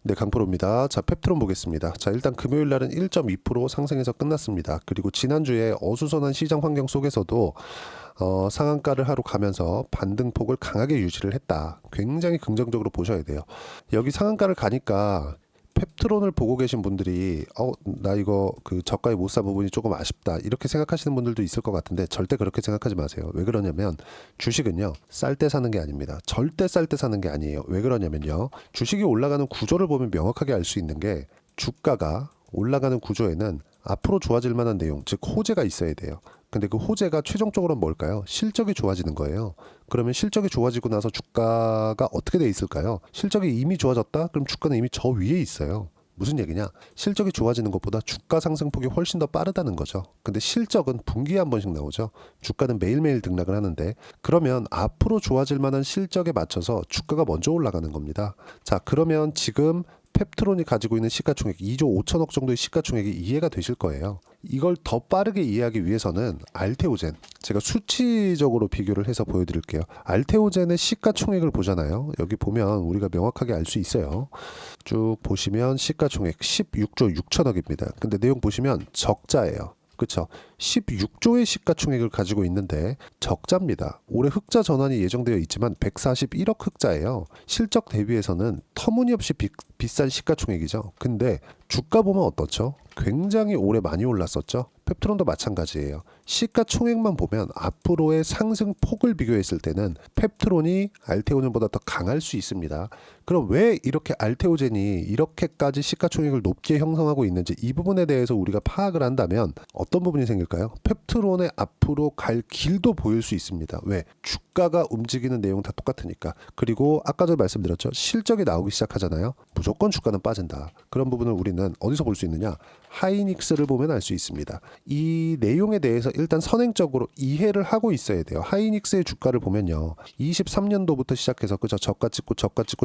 네, 강프로입니다. 자, 펩트론 보겠습니다. 자, 일단 금요일 날은 1.2% 상승해서 끝났습니다. 그리고 지난주에 어수선한 시장 환경 속에서도 상한가를 하러 가면서 반등폭을 강하게 유지를 했다. 굉장히 긍정적으로 보셔야 돼요. 여기 상한가를 가니까 펩트론을 보고 계신 분들이 나 이거 그 저가에 못 산 부분이 조금 아쉽다 이렇게 생각하시는 분들도 있을 것 같은데 절대 그렇게 생각하지 마세요. 왜 그러냐면 주식은요 쌀 때 사는 게 아닙니다. 절대 쌀 때 사는 게 아니에요. 왜 그러냐면요 주식이 올라가는 구조를 보면 명확하게 알 수 있는 게 주가가 올라가는 구조에는 앞으로 좋아질 만한 내용, 즉 호재가 있어야 돼요. 근데 그 호재가 최종적으로 뭘까요? 실적이 좋아지는 거예요. 그러면 실적이 좋아지고 나서 주가가 어떻게 돼 있을까요? 실적이 이미 좋아졌다? 그럼 주가는 이미 저 위에 있어요. 무슨 얘기냐? 실적이 좋아지는 것보다 주가 상승폭이 훨씬 더 빠르다는 거죠. 근데 실적은 분기에 한 번씩 나오죠. 주가는 매일매일 등락을 하는데 그러면 앞으로 좋아질 만한 실적에 맞춰서 주가가 먼저 올라가는 겁니다. 자, 그러면 지금 펩트론이 가지고 있는 시가총액 2조 5천억 정도의 시가총액이 이해가 되실 거예요. 이걸 더 빠르게 이해하기 위해서는 알테오젠, 제가 수치적으로 비교를 해서 보여드릴게요. 알테오젠의 시가총액을 보잖아요. 여기 보면 우리가 명확하게 알 수 있어요. 쭉 보시면 시가총액 16조 6천억입니다. 근데 내용 보시면 적자예요. 그렇죠. 16조의 시가총액을 가지고 있는데 적자입니다. 올해 흑자 전환이 예정되어 있지만 141억 흑자예요. 실적 대비해서는 터무니없이 비싼 시가총액이죠. 근데 주가 보면 어떻죠? 굉장히 올해 많이 올랐었죠. 펩트론도 마찬가지예요. 시가총액만 보면 앞으로의 상승폭을 비교했을 때는 펩트론이 알테오젠보다 더 강할 수 있습니다. 그럼 왜 이렇게 알테오젠이 이렇게까지 시가총액을 높게 형성하고 있는지 이 부분에 대해서 우리가 파악을 한다면 어떤 부분이 생길까요? 펩트론의 앞으로 갈 길도 보일 수 있습니다. 왜? 주가가 움직이는 내용 다 똑같으니까. 그리고 아까 전에 말씀드렸죠. 실적이 나오기 시작하잖아요. 무조건 주가는 빠진다. 그런 부분을 우리는 어디서 볼 수 있느냐? 하이닉스를 보면 알 수 있습니다. 이 내용에 대해서 일단 선행적으로 이해를 하고 있어야 돼요. 하이닉스의 주가를 보면요. 23년도부터 시작해서 그저 저가 찍고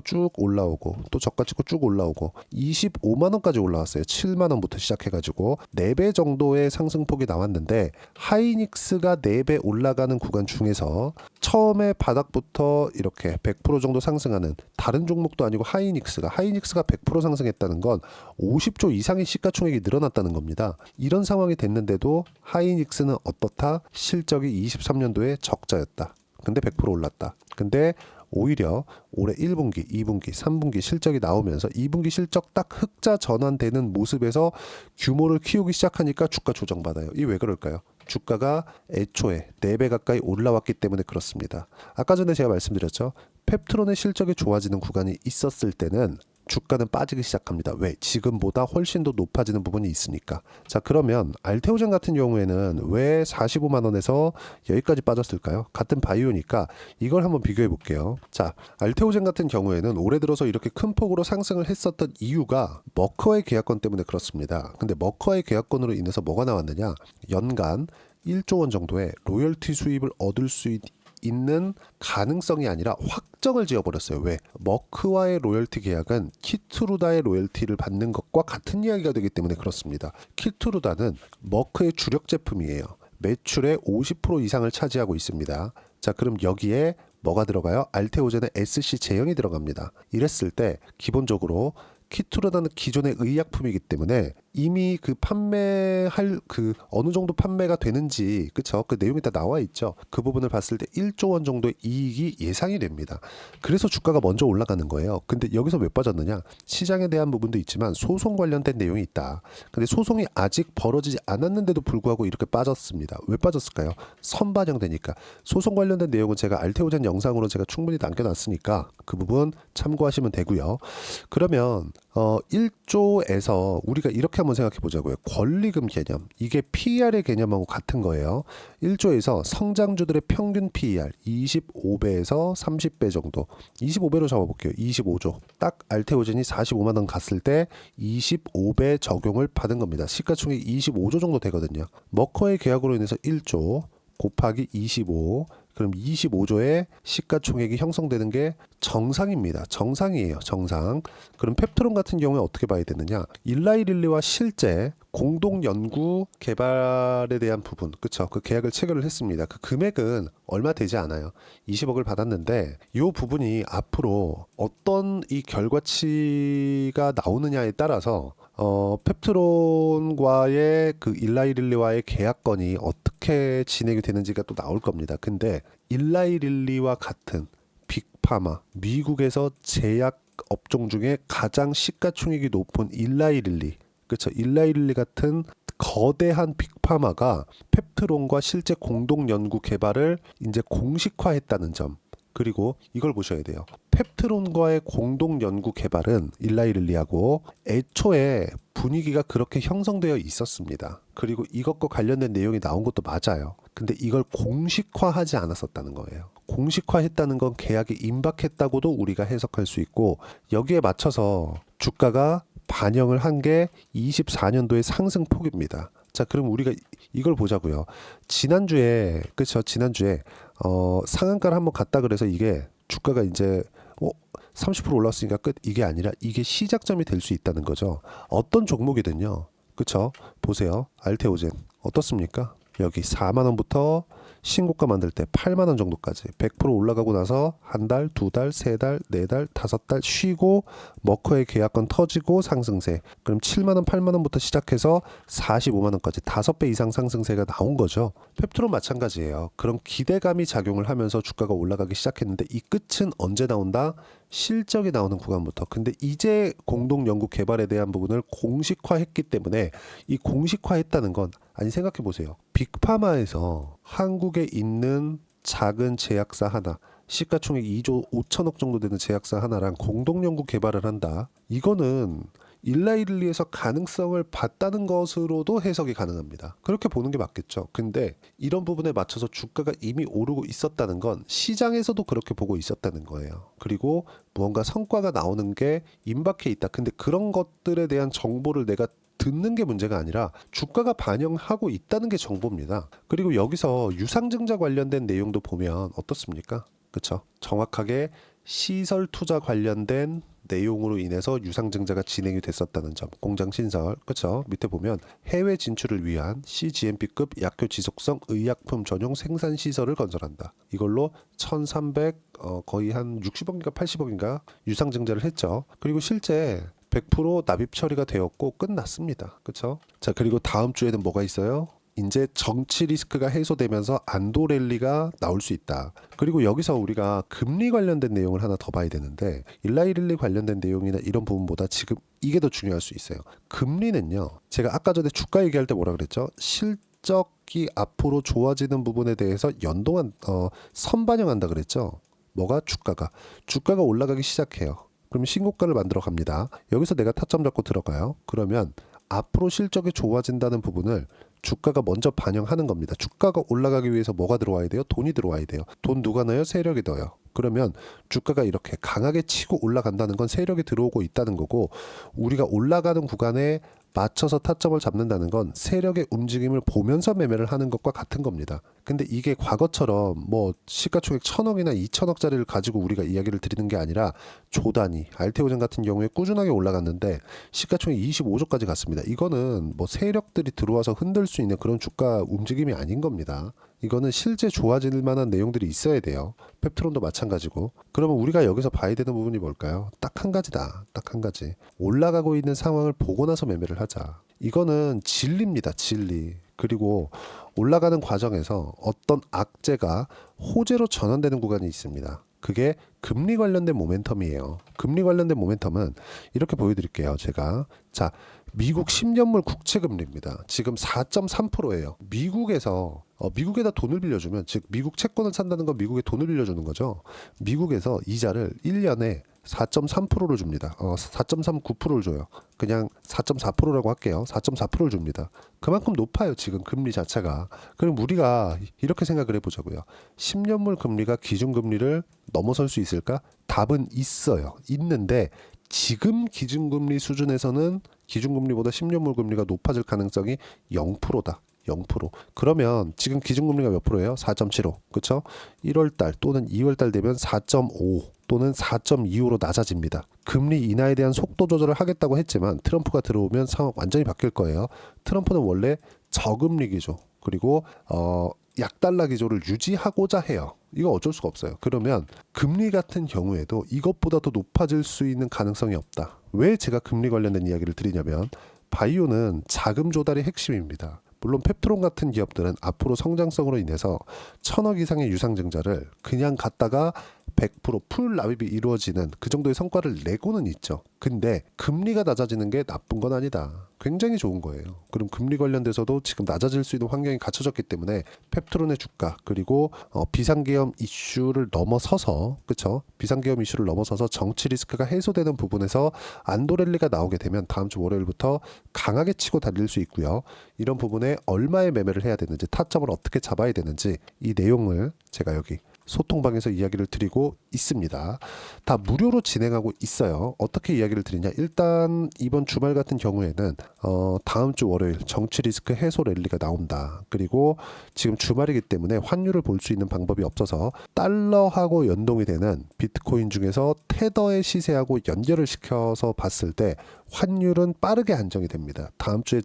쭉 올라오고 또 저가 찍고 쭉 올라오고 25만 원까지 올라왔어요. 7만 원부터 시작해가지고 4배 정도의 상승폭이 나왔는데 하이닉스가 4배 올라가는 구간 중에서 처음에 바닥부터 이렇게 100% 정도 상승하는 다른 종목도 아니고 하이닉스가 100% 상승했다는 건 50조 이상의 시가총액이 늘어났다는 겁니다. 이런 상황이 됐는데도 하이닉스는 어떻다? 실적이 23년도에 적자였다. 근데 100% 올랐다. 근데 오히려 올해 1분기, 2분기, 3분기 실적이 나오면서 2분기 실적 딱 흑자 전환되는 모습에서 규모를 키우기 시작하니까 주가 조정받아요. 이 왜 그럴까요? 주가가 애초에 4배 가까이 올라왔기 때문에 그렇습니다. 아까 전에 제가 말씀드렸죠. 펩트론의 실적이 좋아지는 구간이 있었을 때는 주가는 빠지기 시작합니다. 왜? 지금보다 훨씬 더 높아지는 부분이 있으니까. 자, 그러면 알테오젠 같은 경우에는 왜 45만 원에서 여기까지 빠졌을까요? 같은 바이오니까 이걸 한번 비교해 볼게요. 자, 알테오젠 같은 경우에는 올해 들어서 이렇게 큰 폭으로 상승을 했었던 이유가 머크와의 계약권 때문에 그렇습니다. 근데 머크와의 계약권으로 인해서 뭐가 나왔느냐? 연간 1조 원 정도의 로열티 수입을 얻을 수 있는 가능성이 아니라 확정을 지어버렸어요. 왜? 머크와의 로열티 계약은 키트루다의 로열티를 받는 것과 같은 이야기가 되기 때문에 그렇습니다. 키트루다는 머크의 주력 제품이에요. 매출의 50% 이상을 차지하고 있습니다. 자, 그럼 여기에 뭐가 들어가요? 알테오젠의 SC 제형이 들어갑니다. 이랬을 때 기본적으로 키트루다는 기존의 의약품이기 때문에 이미 그 판매할 그 어느 정도 판매가 되는지 그쵸? 그 내용이 다 나와 있죠. 그 부분을 봤을 때 1조 원 정도의 이익이 예상이 됩니다. 그래서 주가가 먼저 올라가는 거예요. 근데 여기서 왜 빠졌느냐? 시장에 대한 부분도 있지만 소송 관련된 내용이 있다. 근데 소송이 아직 벌어지지 않았는데도 불구하고 이렇게 빠졌습니다. 왜 빠졌을까요? 선반영되니까. 소송 관련된 내용은 제가 알테오젠 영상으로 제가 충분히 남겨놨으니까 그 부분 참고하시면 되고요. 그러면 1조에서 우리가 이렇게 한번 생각해 보자고요. 권리금 개념. 이게 PER의 개념하고 같은 거예요. 1조에서 성장주들의 평균 PER 25배에서 30배 정도. 25배로 잡아볼게요. 25조. 딱 알테오젠이 45만 원 갔을 때 25배 적용을 받은 겁니다. 시가총액 25조 정도 되거든요. 머커의 계약으로 인해서 1조 곱하기 25 그럼 25조의 시가총액이 형성되는 게 정상입니다. 정상이에요. 정상. 그럼 펩트론 같은 경우에 어떻게 봐야 되느냐? 일라이 릴리와 실제 공동 연구 개발에 대한 부분, 그쵸? 그 계약을 체결을 했습니다. 그 금액은 얼마 되지 않아요. 20억을 받았는데 이 부분이 앞으로 어떤 이 결과치가 나오느냐에 따라서 펩트론과의 그 일라이 릴리와의 계약건이 어떻게 진행이 되는지가 또 나올 겁니다. 근데 일라이 릴리와 같은 빅파마, 미국에서 제약 업종 중에 가장 시가총액이 높은 일라이 릴리, 그렇죠? 일라이 릴리 같은 거대한 빅파마가 펩트론과 실제 공동 연구 개발을 이제 공식화했다는 점. 그리고 이걸 보셔야 돼요. 펩트론과의 공동 연구 개발은 일라이 릴리하고 애초에 분위기가 그렇게 형성되어 있었습니다. 그리고 이것과 관련된 내용이 나온 것도 맞아요. 근데 이걸 공식화하지 않았었다는 거예요. 공식화했다는 건 계약이 임박했다고도 우리가 해석할 수 있고, 여기에 맞춰서 주가가 반영을 한 게 24년도의 상승폭입니다. 자, 그럼 우리가 이걸 보자고요. 지난주에, 그쵸? 지난주에 상한가를 한번 갔다 그래서 이게 주가가 이제 30% 올랐으니까 끝, 이게 아니라 이게 시작점이 될 수 있다는 거죠. 어떤 종목이든요. 그쵸? 보세요. 알테오젠 어떻습니까? 여기 4만 원부터 신고가 만들 때 8만 원 정도까지 100% 올라가고 나서 한 달, 두 달, 세 달, 네 달, 다섯 달 쉬고 머커의 계약권 터지고 상승세. 그럼 7만 원, 8만 원부터 시작해서 45만 원까지 5배 이상 상승세가 나온 거죠. 펩트론 마찬가지예요. 그런 기대감이 작용을 하면서 주가가 올라가기 시작했는데 이 끝은 언제 나온다? 실적이 나오는 구간부터. 근데 이제 공동 연구 개발에 대한 부분을 공식화했기 때문에 이 공식화했다는 건, 아니 생각해 보세요. 빅파마에서 한국에 있는 작은 제약사 하나, 시가총액 2조 5천억 정도 되는 제약사 하나랑 공동 연구 개발을 한다. 이거는 일라이 릴리에서 가능성을 봤다는 것으로도 해석이 가능합니다. 그렇게 보는 게 맞겠죠. 근데 이런 부분에 맞춰서 주가가 이미 오르고 있었다는 건 시장에서도 그렇게 보고 있었다는 거예요. 그리고 무언가 성과가 나오는 게 임박해 있다. 근데 그런 것들에 대한 정보를 내가 듣는 게 문제가 아니라 주가가 반영하고 있다는 게 정보입니다. 그리고 여기서 유상증자 관련된 내용도 보면 어떻습니까? 그렇죠? 정확하게 시설 투자 관련된 내용으로 인해서 유상증자가 진행이 됐었다는 점. 공장 신설, 그렇죠? 밑에 보면 해외 진출을 위한 CGMP급 약효 지속성 의약품 전용 생산 시설을 건설한다. 이걸로 1,300 거의 한 60억인가 80억인가 유상증자를 했죠. 그리고 실제 100% 납입 처리가 되었고 끝났습니다. 그렇죠? 자, 그리고 다음 주에는 뭐가 있어요? 이제 정치 리스크가 해소되면서 안도 랠리가 나올 수 있다. 그리고 여기서 우리가 금리 관련된 내용을 하나 더 봐야 되는데, 일라이 릴리 관련된 내용이나 이런 부분보다 지금 이게 더 중요할 수 있어요. 금리는요, 제가 아까 전에 주가 얘기할 때 뭐라 그랬죠? 실적이 앞으로 좋아지는 부분에 대해서 선반영한다 그랬죠? 뭐가? 주가가 올라가기 시작해요. 그럼 신고가를 만들어 갑니다. 여기서 내가 타점 잡고 들어가요. 그러면 앞으로 실적이 좋아진다는 부분을 주가가 먼저 반영하는 겁니다. 주가가 올라가기 위해서 뭐가 들어와야 돼요? 돈이 들어와야 돼요. 돈 누가 넣어요? 세력이 넣어요. 그러면 주가가 이렇게 강하게 치고 올라간다는 건 세력이 들어오고 있다는 거고, 우리가 올라가는 구간에 맞춰서 타점을 잡는다는 건 세력의 움직임을 보면서 매매를 하는 것과 같은 겁니다. 근데 이게 과거처럼 뭐 시가총액 1,000억이나 2,000억짜리를 가지고 우리가 이야기를 드리는 게 아니라 조 단위, 알테오젠 같은 경우에 꾸준하게 올라갔는데 시가총액 25조까지 갔습니다. 이거는 뭐 세력들이 들어와서 흔들 수 있는 그런 주가 움직임이 아닌 겁니다. 이거는 실제 좋아질 만한 내용들이 있어야 돼요. 펩트론도 마찬가지고. 그러면 우리가 여기서 봐야 되는 부분이 뭘까요? 딱 한 가지다. 딱 한 가지. 올라가고 있는 상황을 보고 나서 매매를 하자. 이거는 진리입니다. 진리. 그리고 올라가는 과정에서 어떤 악재가 호재로 전환되는 구간이 있습니다. 그게 금리 관련된 모멘텀이에요. 금리 관련된 모멘텀은 이렇게 보여드릴게요. 제가. 자, 미국 10년물 국채금리입니다. 지금 4.3%예요. 미국에다 돈을 빌려주면, 즉 미국 채권을 산다는 건 미국에 돈을 빌려주는 거죠. 미국에서 이자를 1년에 4.3%를 줍니다. 4.39%를 줘요. 그냥 4.4%라고 할게요. 4.4%를 줍니다. 그만큼 높아요. 지금 금리 자체가. 그럼 우리가 이렇게 생각을 해보자고요. 10년물 금리가 기준금리를 넘어설 수 있을까? 답은 있어요. 있는데 지금 기준금리 수준에서는 기준금리보다 10년물 금리가 높아질 가능성이 0%다. 0%. 그러면 지금 기준금리가 몇 프로예요? 4.75. 그쵸? 1월달 또는 2월달 되면 4.5 또는 4.25로 낮아집니다. 금리 인하에 대한 속도 조절을 하겠다고 했지만 트럼프가 들어오면 상황 완전히 바뀔 거예요. 트럼프는 원래 저금리 기조 그리고 약달러 기조를 유지하고자 해요. 이거 어쩔 수가 없어요. 그러면 금리 같은 경우에도 이것보다 더 높아질 수 있는 가능성이 없다. 왜 제가 금리 관련된 이야기를 드리냐면 바이오는 자금 조달이 핵심입니다. 물론 펩트론 같은 기업들은 앞으로 성장성으로 인해서 1,000억 이상의 유상증자를 그냥 갖다가 100%풀 납입이 이루어지는 그 정도의 성과를 내고는 있죠. 근데 금리가 낮아지는 게 나쁜 건 아니다. 굉장히 좋은 거예요. 그럼 금리 관련돼서도 지금 낮아질 수 있는 환경이 갖춰졌기 때문에 펩트론의 주가 그리고 비상계엄 이슈를 넘어서서 그쵸? 비상계엄 이슈를 넘어서서 정치 리스크가 해소되는 부분에서 안도랠리가 나오게 되면 다음 주 월요일부터 강하게 치고 달릴 수 있고요. 이런 부분에 얼마의 매매를 해야 되는지 타점을 어떻게 잡아야 되는지 이 내용을 제가 여기 소통방에서 이야기를 드리고 있습니다. 다 무료로 진행하고 있어요. 어떻게 이야기를 드리냐? 일단 이번 주말 같은 경우에는 다음 주 월요일 정치 리스크 해소 랠리가 나온다. 그리고 지금 주말이기 때문에 환율을 볼 수 있는 방법이 없어서 달러하고 연동이 되는 비트코인 중에서 테더의 시세하고 연결을 시켜서 봤을 때 환율은 빠르게 안정이 됩니다. 다음 주에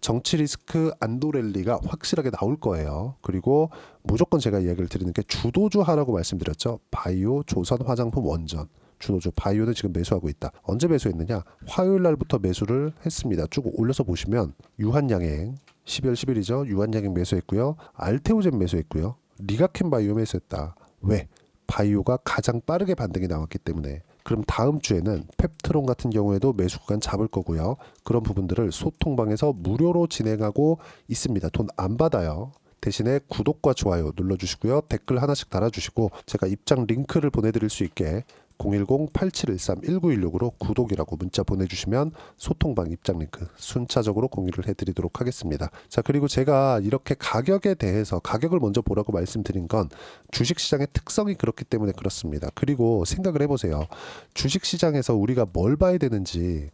정치 리스크 안도 랠리가 확실하게 나올 거예요. 그리고 무조건 제가 이야기를 드리는 게 주도주 하라고 말씀드렸죠. 바이오, 조선, 화장품, 원전. 주도주 바이오는 지금 매수하고 있다. 언제 매수했느냐? 화요일 날부터 매수를 했습니다. 쭉 올려서 보시면 유한양행 12월 10일이죠. 유한양행 매수했고요. 알테오젠 매수했고요. 리가켄 바이오 매수했다. 왜? 바이오가 가장 빠르게 반등이 나왔기 때문에. 그럼 다음 주에는 펩트론 같은 경우에도 매수 구간 잡을 거고요. 그런 부분들을 소통방에서 무료로 진행하고 있습니다. 돈 안 받아요. 대신에 구독과 좋아요 눌러주시고요. 댓글 하나씩 달아주시고 제가 입장 링크를 보내드릴 수 있게 010-8713-1916으로 구독이라고 문자 보내주시면 소통방 입장 링크 순차적으로 공유를 해드리도록 하겠습니다. 자, 그리고 제가 이렇게 가격에 대해서 가격을 먼저 보라고 말씀드린 건 주식시장의 특성이 그렇기 때문에 그렇습니다. 그리고 생각을 해보세요. 주식시장에서 우리가 뭘 봐야 되는지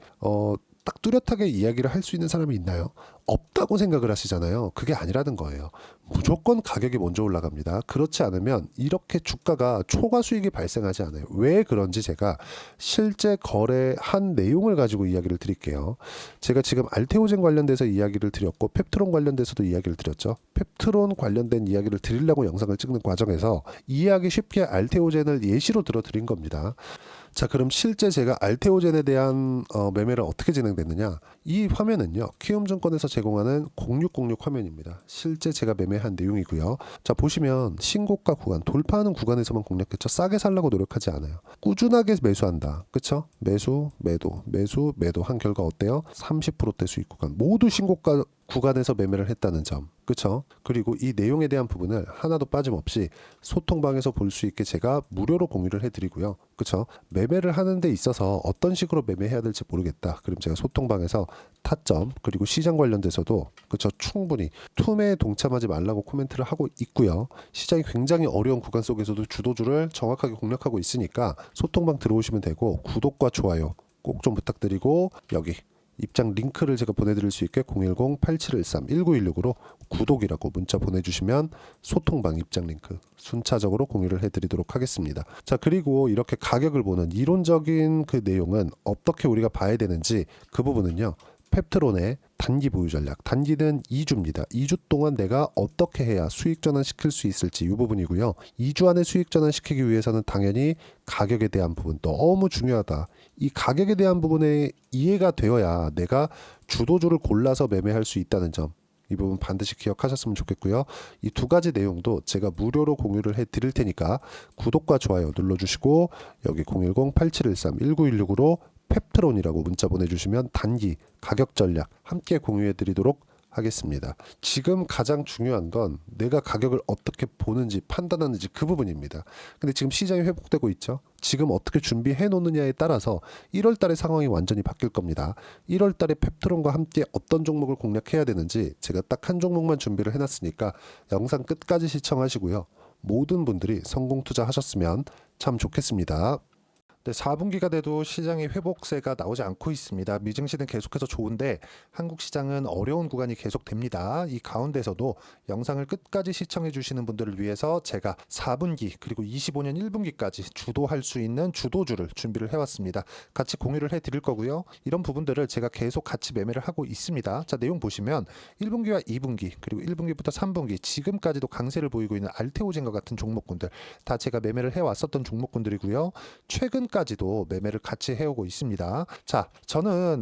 딱 뚜렷하게 이야기를 할 수 있는 사람이 있나요? 없다고 생각을 하시잖아요. 그게 아니라는 거예요. 무조건 가격이 먼저 올라갑니다. 그렇지 않으면 이렇게 주가가 초과 수익이 발생하지 않아요. 왜 그런지 제가 실제 거래한 내용을 가지고 이야기를 드릴게요. 제가 지금 알테오젠 관련돼서 이야기를 드렸고 펩트론 관련돼서도 이야기를 드렸죠. 펩트론 관련된 이야기를 드리려고 영상을 찍는 과정에서 이해하기 쉽게 알테오젠을 예시로 들어드린 겁니다. 자, 그럼 실제 제가 알테오젠에 대한 매매를 어떻게 진행됐느냐? 이 화면은요, 키움증권에서 제공하는 0606 화면입니다. 실제 제가 매매한 내용이고요. 자, 보시면 신고가 구간, 돌파하는 구간에서만 공략했죠. 싸게 살라고 노력하지 않아요. 꾸준하게 매수한다. 그쵸? 매수, 매도, 매수, 매도 한 결과 어때요? 30%대 수익 구간. 모두 신고가 구간에서 매매를 했다는 점. 그쵸? 그리고 이 내용에 대한 부분을 하나도 빠짐없이 소통방에서 볼 수 있게 제가 무료로 공유를 해드리고요. 그쵸? 매매를 하는 데 있어서 어떤 식으로 매매해야 될지 모르겠다. 그럼 제가 소통방에서 타점 그리고 시장 관련돼서도 그쵸? 충분히 투매에 동참하지 말라고 코멘트를 하고 있고요. 시장이 굉장히 어려운 구간 속에서도 주도주를 정확하게 공략하고 있으니까 소통방 들어오시면 되고 구독과 좋아요 꼭 좀 부탁드리고 여기 입장 링크를 제가 보내드릴 수 있게 010-8713-1916으로 구독이라고 문자 보내주시면 소통방 입장 링크 순차적으로 공유를 해드리도록 하겠습니다. 자, 그리고 이렇게 가격을 보는 이론적인 그 내용은 어떻게 우리가 봐야 되는지 그 부분은요. 펩트론의 단기 보유 전략, 단기는 2주입니다. 2주 동안 내가 어떻게 해야 수익 전환시킬 수 있을지 이 부분이고요. 2주 안에 수익 전환시키기 위해서는 당연히 가격에 대한 부분 너무 중요하다. 이 가격에 대한 부분에 이해가 되어야 내가 주도주를 골라서 매매할 수 있다는 점. 이 부분 반드시 기억하셨으면 좋겠고요. 이 두 가지 내용도 제가 무료로 공유를 해드릴 테니까 구독과 좋아요 눌러주시고 여기 010-8713-1916으로 펩트론이라고 문자 보내주시면 단기 가격 전략 함께 공유해드리도록 하겠습니다. 지금 가장 중요한 건 내가 가격을 어떻게 보는지 판단하는지 그 부분입니다. 근데 지금 시장이 회복되고 있죠. 지금 어떻게 준비해 놓느냐에 따라서 1월 달의 상황이 완전히 바뀔 겁니다. 1월 달에 펩트론과 함께 어떤 종목을 공략해야 되는지 제가 딱 한 종목만 준비를 해놨으니까 영상 끝까지 시청하시고요. 모든 분들이 성공 투자하셨으면 참 좋겠습니다. 네, 4분기가 돼도 시장의 회복세가 나오지 않고 있습니다. 미증시는 계속해서 좋은데 한국 시장은 어려운 구간이 계속됩니다. 이 가운데서도 영상을 끝까지 시청해 주시는 분들을 위해서 제가 4분기 그리고 25년 1분기까지 주도할 수 있는 주도주를 준비를 해왔습니다. 같이 공유를 해드릴 거고요. 이런 부분들을 제가 계속 같이 매매를 하고 있습니다. 자, 내용 보시면 1분기와 2분기 그리고 1분기부터 3분기 지금까지도 강세를 보이고 있는 알테오젠과 같은 종목군들 다 제가 매매를 해왔었던 종목군들이고요. 최근까지도 매매를 같이 해오고 있습니다. 자, 저는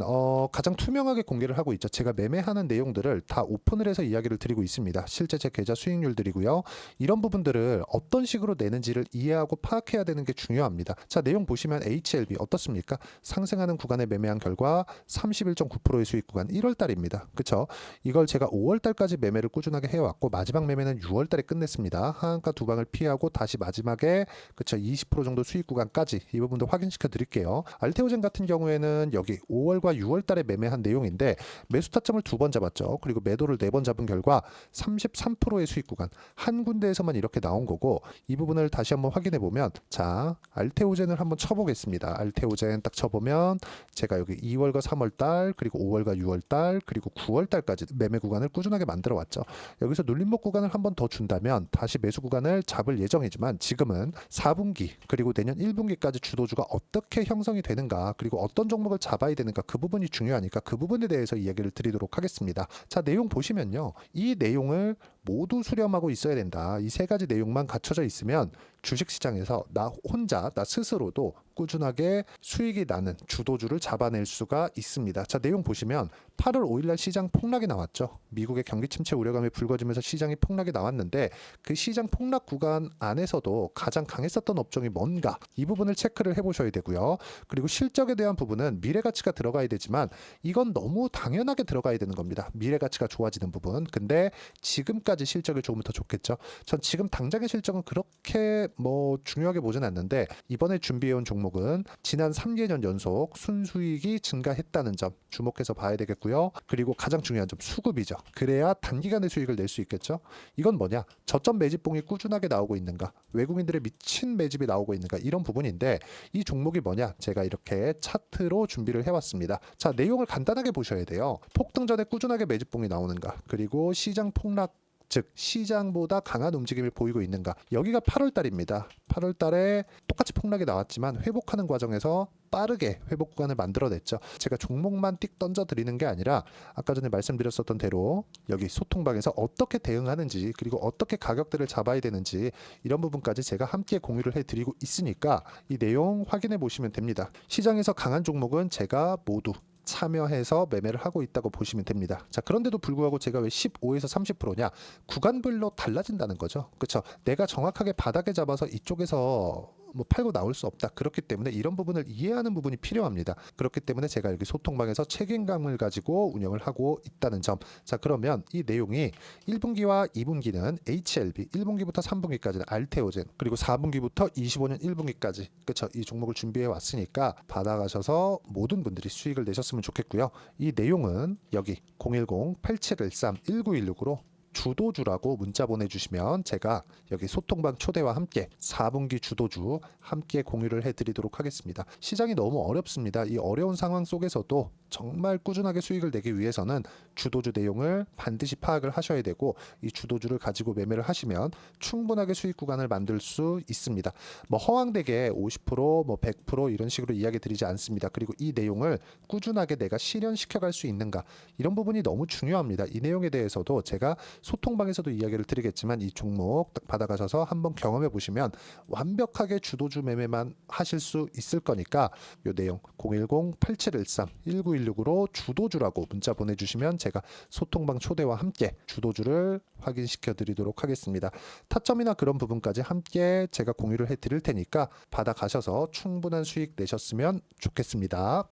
가장 투명하게 공개를 하고 있죠. 제가 매매하는 내용들을 다 오픈을 해서 이야기를 드리고 있습니다. 실제 제 계좌 수익률들이고요. 이런 부분들을 어떤 식으로 내는지를 이해하고 파악해야 되는 게 중요합니다. 자, 내용 보시면 HLB 어떻습니까? 상승하는 구간에 매매한 결과 31.9%의 수익 구간 1월 달입니다. 그쵸? 이걸 제가 5월 달까지 매매를 꾸준하게 해왔고 마지막 매매는 6월 달에 끝냈습니다. 하한가 두 방을 피하고 다시 마지막에 그쵸 20% 정도 수익 구간까지 이 부분도 확인시켜 드릴게요. 알테오젠 같은 경우에는 여기 5월과 6월 달에 매매한 내용인데 매수 타점을 2번 잡았죠. 그리고 매도를 4번 잡은 결과 33%의 수익 구간 한 군데에서만 이렇게 나온 거고 이 부분을 다시 한번 확인해 보면 자 알테오젠을 한번 쳐보겠습니다. 알테오젠 딱 쳐보면 제가 여기 2월과 3월 달 그리고 5월과 6월 달 그리고 9월 달까지 매매 구간을 꾸준하게 만들어 왔죠. 여기서 눌림목 구간을 한번 더 준다면 다시 매수 구간을 잡을 예정이지만 지금은 4분기 그리고 내년 1분기까지 주도주가 어떻게 형성이 되는가 그리고 어떤 종목을 잡아야 되는가 그 부분이 중요하니까 그 부분에 대해서 이야기를 드리도록 하겠습니다. 자, 내용 보시면요. 이 내용을 모두 수렴하고 있어야 된다. 이 세 가지 내용만 갖춰져 있으면 주식시장에서 나 혼자 나 스스로도 꾸준하게 수익이 나는 주도주를 잡아낼 수가 있습니다. 자, 내용 보시면 8월 5일날 시장 폭락이 나왔죠. 미국의 경기 침체 우려감이 불거지면서 시장이 폭락이 나왔는데 그 시장 폭락 구간 안에서도 가장 강했었던 업종이 뭔가 이 부분을 체크를 해보셔야 되고요. 그리고 실적에 대한 부분은 미래가치가 들어가야 되지만 이건 너무 당연하게 들어가야 되는 겁니다. 미래가치가 좋아지는 부분. 근데 지금까지 실적이 좋으면 더 좋겠죠. 전 지금 당장의 실적은 그렇게 중요하게 보진 않는데 이번에 준비해온 종목은 지난 3개년 연속 순수익이 증가했다는 점 주목해서 봐야 되겠고요. 그리고 가장 중요한 점 수급이죠. 그래야 단기간에 수익을 낼 수 있겠죠. 이건 뭐냐? 저점 매집봉이 꾸준하게 나오고 있는가? 외국인들의 미친 매집이 나오고 있는가? 이런 부분인데 이 종목이 뭐냐? 제가 이렇게 차트로 준비를 해왔습니다. 자, 내용을 간단하게 보셔야 돼요. 폭등 전에 꾸준하게 매집봉이 나오는가? 그리고 시장 폭락 즉 시장보다 강한 움직임을 보이고 있는가. 여기가 8월 달입니다. 8월 달에 똑같이 폭락이 나왔지만 회복하는 과정에서 빠르게 회복 구간을 만들어냈죠. 제가 종목만 띡 던져 드리는 게 아니라 아까 전에 말씀드렸었던 대로 여기 소통방에서 어떻게 대응하는지 그리고 어떻게 가격대를 잡아야 되는지 이런 부분까지 제가 함께 공유를 해드리고 있으니까 이 내용 확인해 보시면 됩니다. 시장에서 강한 종목은 제가 모두 참여해서 매매를 하고 있다고 보시면 됩니다. 자, 그런데도 불구하고 제가 왜 15에서 30%냐? 구간별로 달라진다는 거죠. 그렇죠? 내가 정확하게 바닥에 잡아서 이쪽에서 팔고 나올 수 없다. 그렇기 때문에 이런 부분을 이해하는 부분이 필요합니다. 그렇기 때문에 제가 여기 소통방에서 책임감을 가지고 운영을 하고 있다는 점. 자, 그러면 이 내용이 1분기와 2분기는 HLB, 1분기부터 3분기까지는 알테오젠, 그리고 4분기부터 25년 1분기까지 그렇죠? 이 종목을 준비해 왔으니까 받아가셔서 모든 분들이 수익을 내셨으면 좋겠고요. 이 내용은 여기 010-8713-1916으로 주도주라고 문자 보내주시면 제가 여기 소통방 초대와 함께 4분기 주도주 함께 공유를 해드리도록 하겠습니다. 시장이 너무 어렵습니다. 이 어려운 상황 속에서도 정말 꾸준하게 수익을 내기 위해서는 주도주 내용을 반드시 파악을 하셔야 되고 이 주도주를 가지고 매매를 하시면 충분하게 수익 구간을 만들 수 있습니다. 허황되게 50%, 100% 이런 식으로 이야기 드리지 않습니다. 그리고 이 내용을 꾸준하게 내가 실현시켜갈 수 있는가 이런 부분이 너무 중요합니다. 이 내용에 대해서도 제가 소통방에서도 이야기를 드리겠지만 이 종목 딱 받아가셔서 한번 경험해 보시면 완벽하게 주도주 매매만 하실 수 있을 거니까 이 내용 010-8713-1916으로 주도주라고 문자 보내주시면 제가 소통방 초대와 함께 주도주를 확인시켜 드리도록 하겠습니다. 타점이나 그런 부분까지 함께 제가 공유를 해 드릴 테니까 받아가셔서 충분한 수익 내셨으면 좋겠습니다.